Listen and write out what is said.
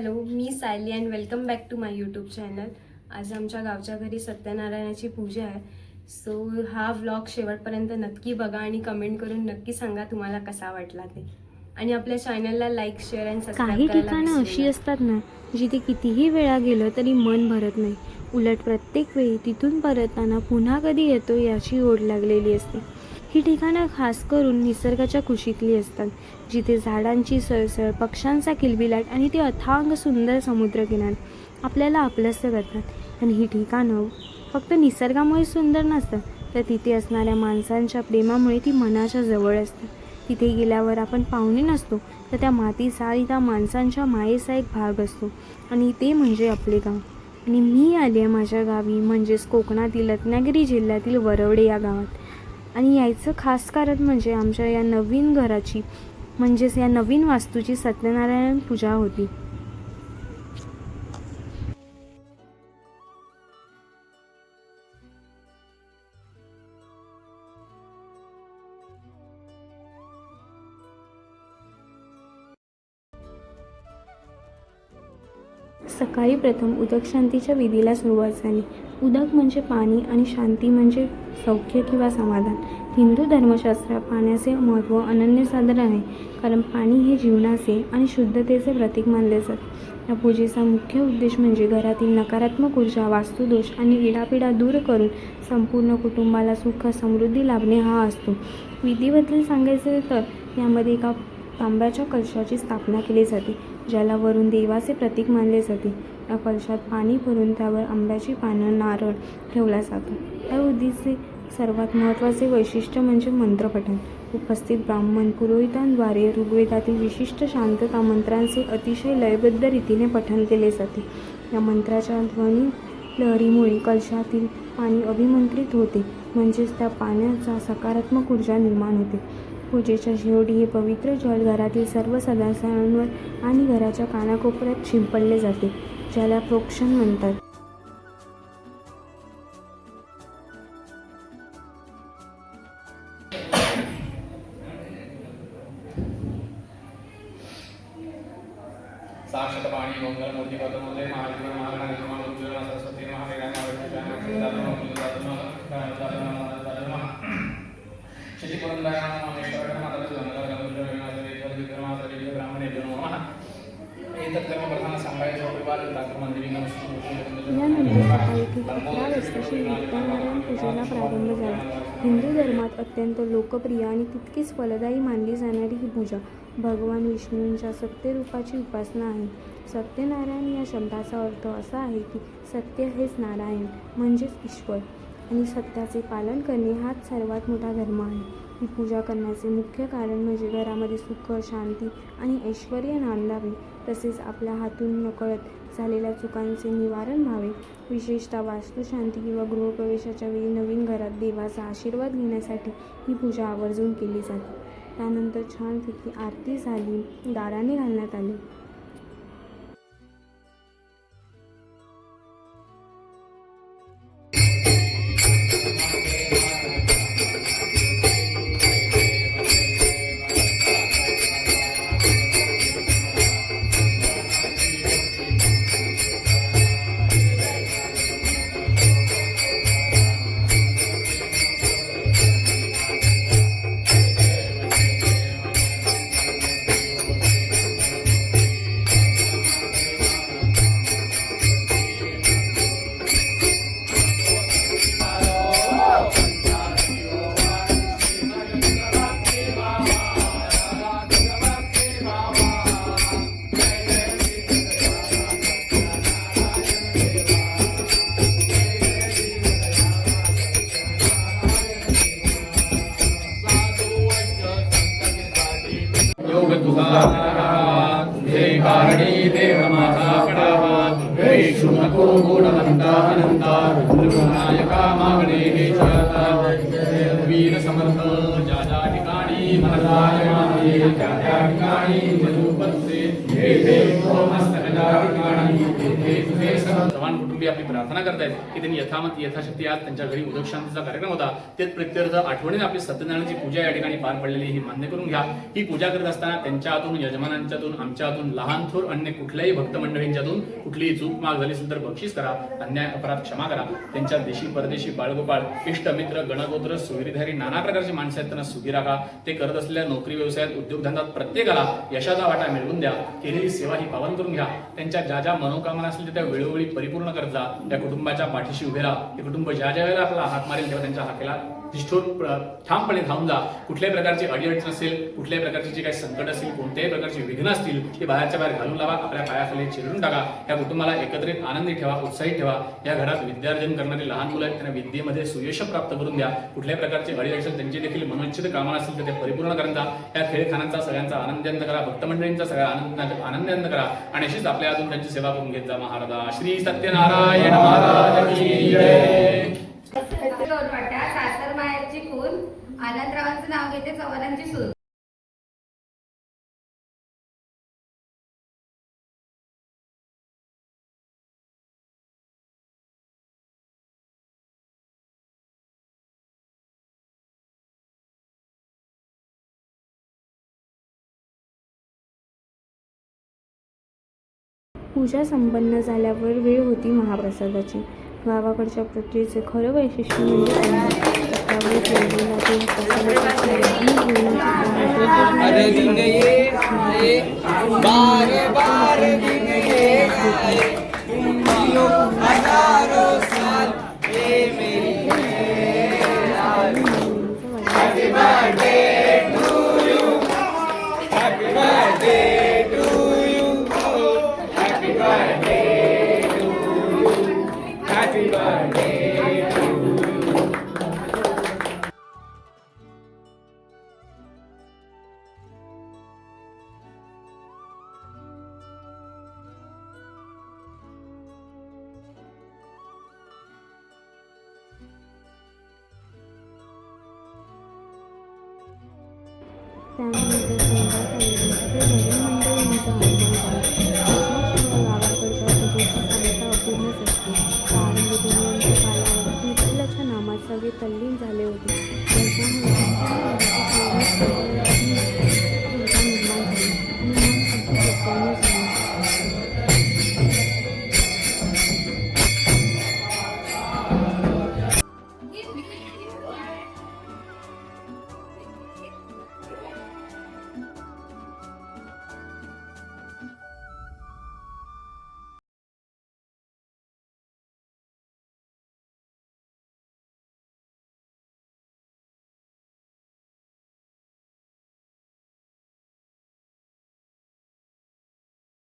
Hello, मी Sayali and welcome back to my YouTube channel. आज आमच्या गावच्या घरी सत्यनारायणाची पूजा आहे. सो हा व्लॉग शेवटपर्यंत नक्की बघा आणि कमेंट करून नक्की सांगा तुम्हाला कसा वाटला ते. आणि आपल्या चॅनलला लाईक, शेअर अँड सबस्क्राईब काही करायला ठिकाणं अशी असतात ना, जिथे कितीही वेळा गेलं तरी मन भरत नाही. उलट प्रत्येक वेळी तिथून परतताना पुन्हा कधी येतो याची ओढ लागलेली असते. ही ठिकाणं खास करून निसर्गाच्या कुशीतली असतात, जिथे झाडांची सळसळ, पक्ष्यांचा किलबिलाट आणि ते अथांग सुंदर समुद्रकिनारे आपल्याला आपलंसं करतात. आणि ही ठिकाणं फक्त निसर्गामुळे सुंदर नसतात, तर तिथे असणाऱ्या माणसांच्या प्रेमामुळे ती मनाच्या जवळ असतात. तिथे गेल्यावर आपण पाहुणे नसतो, तर त्या मातीचा आणि त्या माणसांच्या मायेचा एक भाग असतो, आणि ते म्हणजे आपले गाव. आणि मी आले आहे माझ्या गावी, म्हणजेच कोकणातील रत्नागिरी जिल्ह्यातील वरवडे या गावात. आणि यायचं खास कारण म्हणजे आमच्या या नवीन घराची, म्हणजेच या नवीन वास्तूची सत्यनारायण पूजा होती. सकाळी प्रथम उदक शांतीच्या विधीला सुरुवात झाली. उदक म्हणजे पाणी आणि शांती म्हणजे सौख्य किंवा समाधान. हिंदू धर्मशास्त्रात पाण्याचे महत्त्व अनन्यसाधारण आहे, कारण पाणी हे जीवनाचे आणि शुद्धतेचे प्रतीक मानले जाते. या पूजेचा मुख्य उद्देश म्हणजे घरातील नकारात्मक ऊर्जा, वास्तुदोष आणि इडापिडा दूर करून संपूर्ण कुटुंबाला सुख समृद्धी लाभणे हा असतो. विधीबद्दल सांगायचे तर यामध्ये एका तांब्याच्या कलशाची स्थापना केली जाते, ज्याला वरून देवाचे प्रतीक मानले जाते. या कलशात पाणी भरून त्यावर आंब्याची पानं, नारळ ठेवला जातो. या विधीचे सर्वात महत्त्वाचे वैशिष्ट्य म्हणजे मंत्रपठण. उपस्थित ब्राह्मण पुरोहितांद्वारे ऋग्वेदातील विशिष्ट शांतता मंत्रांचे अतिशय लयबद्ध रीतीने पठण केले जाते. या मंत्राच्या ध्वनी लहरीमुळे कलशातील पाणी अभिमंत्रित होते, म्हणजेच त्या पाण्याचा सकारात्मक ऊर्जा निर्माण होते. पूजेच्या शेवटी हे पवित्र जल घरातील सर्व सदस्यांवर आणि घराच्या कानाकोपऱ्यात शिंपडले जाते, ज्याला प्रोक्षण म्हणतात. साक्षात पाणी मंगल मूर्ती पदमूले महादेव महागणाधिप महामृत्युंजय सरस्वती महावेदांत यानंतर सकाळी ठीक 11 वाजता श्री सत्यनारायण पूजेला प्रारंभ झाला. हिंदू धर्मात अत्यंत लोकप्रिय आणि तितकीच फलदायी मानली जाणारी ही पूजा भगवान विष्णूंच्या सत्यरूपाची उपासना आहे. सत्यनारायण या शब्दाचा अर्थ असा आहे की सत्य हेच नारायण म्हणजेच ईश्वर, आणि सत्याचे पालन करणे हाच सर्वात मोठा धर्म आहे. ही पूजा करण्याचे मुख्य कारण म्हणजे घरामध्ये सुख, शांती आणि ऐश्वर नांदावे, तसेच आपल्या हातून नकळत झालेल्या चुकांचे निवारण व्हावे. विशेषतः वास्तुशांती किंवा गृहप्रवेशाच्या वेळी नवीन घरात देवाचा आशीर्वाद घेण्यासाठी ही पूजा आवर्जून केली जाते. त्यानंतर छानपैकी आरती झाली, दाराने घालण्यात आले. नको गुणवंता अनंता रुद्रनायका मागणे वीर समर्थ ज्या ज्या ठिकाणी महाराज मागे त्या त्या ठिकाणी मधुपत्रे हे मस्तक ज्या ठिकाणी ते तुझे सर्व चव्हाण कुटुंबीय आपली प्रार्थना करतायत की त्यांनी यथाशक्ती आज त्यांच्या घरी उदक शांतीचा कार्यक्रम होता तेच प्रित्यर्थ आठवणीने आपली सत्यनारायणाची पूजा या ठिकाणी पार पडलेली ही मान्य करून घ्या। ही पूजा करत असताना त्यांच्या हातून, यजमानांच्यातून, आमच्या हातून, लहान थोर अन्य कुठल्याही भक्त मंडळींच्यातून कुठलीही चूक माग झाली असेल तर बक्षीस करा, अन्याय अपराध क्षमा करा। त्यांच्या देशी परदेशी बाळगोपाळ, इष्ट मित्र, गणगोत्र, सोयरीधारी नाना प्रकारची माणसं आहेत त्यांना सुखी राखा। ते करत असलेल्या नोकरी व्यवसायात, उद्योगधंद्यात प्रत्येकाला यशाचा वाटा मिळवून द्या। केलेली सेवा ही पावन करून घ्या। त्यांच्या ज्या ज्या मनोकामना असतील त्या वेळोवेळी परिपूर्ण करत जा। त्या कुटुंबाच्या पाठीशी उभे राहा। हे कुटुंब ज्या ज्या वेळेला आपला हात मारेल तेव्हा त्यांच्या हाकेला ठामपणे धावून जा। कुठल्याही प्रकारची अडीअडचण असेल, कुठल्याही प्रकारची जी काही संकट असेल, कोणत्याही प्रकारची विघ्न असतील ते बाहेरच्या बाहेर घालून लावा, आपल्या पायाखाली चिरडून टाका। या कुटुंबाला एकत्रित आनंदी ठेवा, उत्साहित ठेवा। या घरात विद्यार्जन करणारी लहान मुलं आहेत त्यांना विद्येमध्ये सुयश प्राप्त करून द्या। कुठल्याही प्रकारची अडीअडचण, त्यांची देखील मनोचित कामना असतील तर ते परिपूर्ण करून द्या। या खेळखानांचा सगळ्यांचा आनंदानंद करा, भक्तमंडळींचा सगळ्या आनंदानंद करा आणि अशीच आपल्या हातून त्यांची सेवा करून घेत जा। महाराज श्री सत्यनारायण महाराज की जय। सासर माहेरची खून, आनंदरावांचं नाव घेते चव्हाणांची सून। पूजा संपन्न झाल्यावर वेळ होती महाप्रसादाची। गावाकडच्या प्रक्रियेचे खरं वैशिष्ट्य म्हणजे त्यावर ठेवलेला ते प्रसादाचा चेहरा आणि त्यानंतर